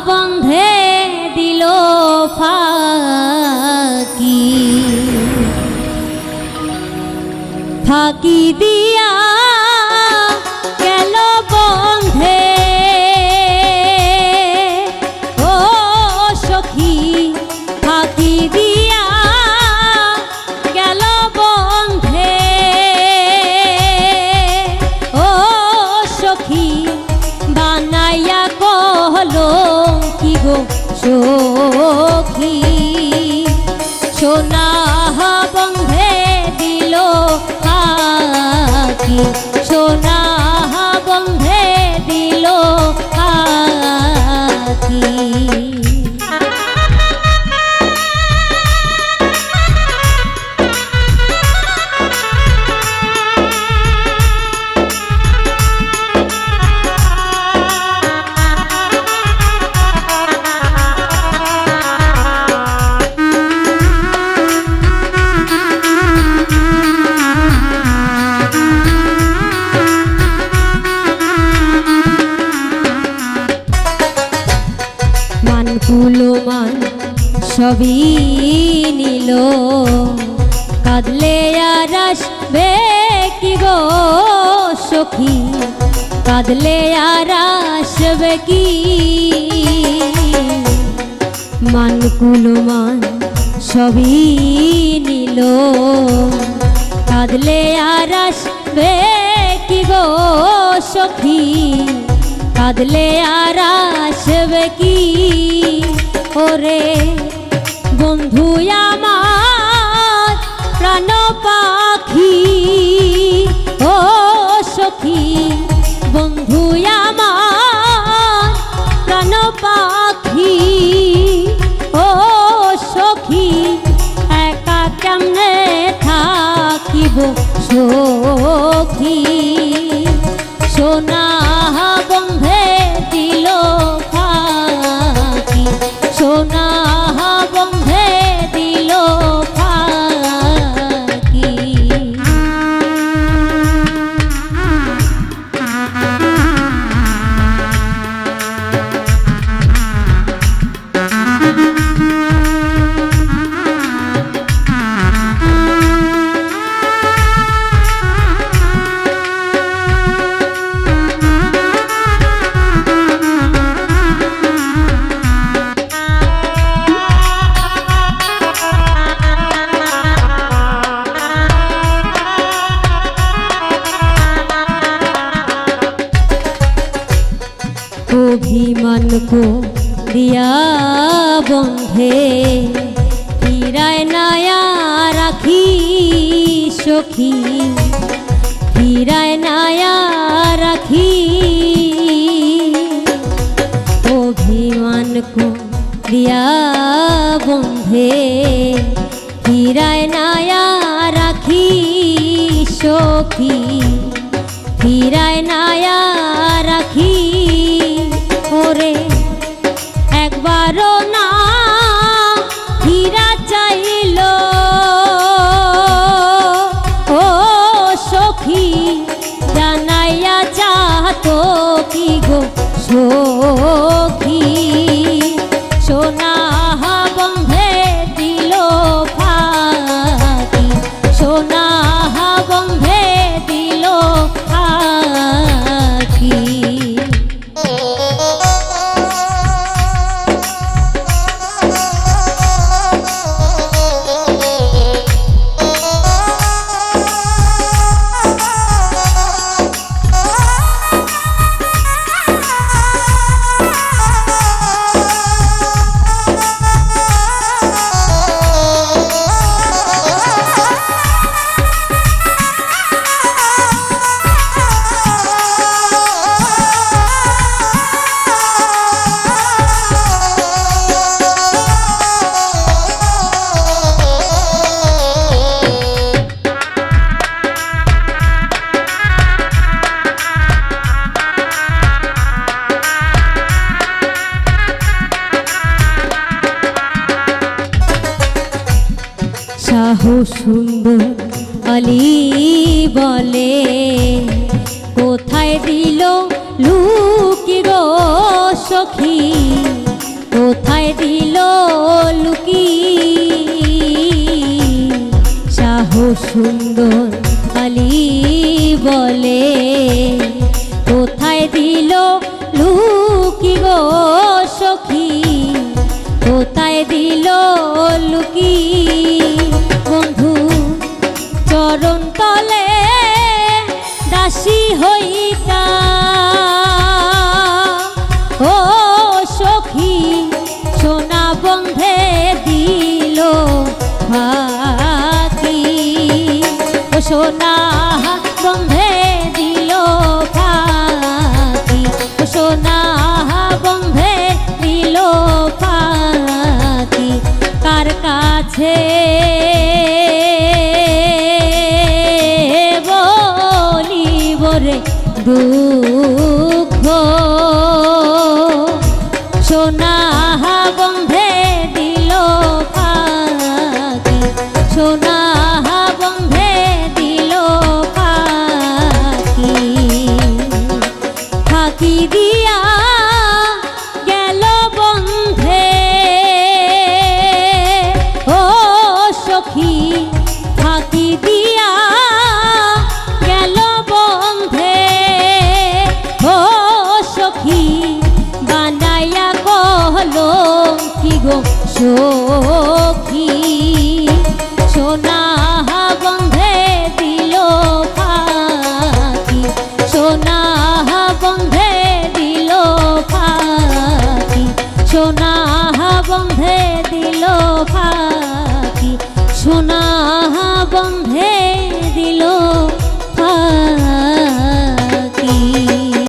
বন্ধে দিল ফাঁকি, ফাঁকি দিয়া গেল বন্ধে। ও সখী ফাঁকি দিয়া গেল বন্ধে। ও সখী বানাইয়া কলঙ্কি গো সখী, সোনা বন্ধে দিল ফাঁকি, সোনা বন্ধে দিল ফাঁকি। মান সবই নিল, কাঁদলে আর আসবে কি গো সখী, কাঁদলে আর আসবে কি। মানকুলো মান সবই নিল, কাঁদলে আর আসবে কি গো সখী, কাঁদলে আর আসবে কি। ওরে বন্ধু আমার প্রাণ পাখি, ও সখী বন্ধু আমার প্রাণ পাখি। ও সখী একা কেমনে থাকিব সখী, সোনা বন্ধে দিল ফাঁকি, সোনা বন্ধে দিল ফাঁকি। অভিমান কো দিয়া বন্ধে ফিরায় নায়া রাখি সখী, ফিরায় নায়া রাখি। অভিমান কো দিয়া বন্ধে ফিরায় নায়া রাখি সখী, ফিরায় নায়া রাখি। ওরে একবারও না ফিরা চাইল, ও সখী জানাইয়া চাহতো কি গো সখী, সোনা বন্ধে দিল ফাঁকি, সোনা বন্ধে দিল ফাঁকি। সুন্দর আলী বলে কোথায় দিল লুকি গো সখী। কোথায় দিল লুকি সাহস সুন্দর আলী বলে কোথায় দিল লুকি গো সখী কোথায় দিল লুকি বন্ধু চরণ তলে দাসী হইতা ও সখী সোনা বন্ধে দিল ফাঁকি ও সোনা বন্ধে দিল ফাঁকি ও সোনা বন্ধে দিল ফাঁকি কার কাছে বলিব রে দুঃখ সোনা বন্ধে দিল ফাঁকি সোনা বন্ধে দিল ফাঁকি ফাঁকি দিয়া গেল বন্ধে ও সখী ফাঁকি দিয়া গেল বন্ধে ও সখী বানাইয়া কলঙ্কি গো সখী সোনা বন্ধে দিল ফাঁকি সোনা বন্ধে দিল ফাঁকি সোনা বন্ধে দিল ফাঁকি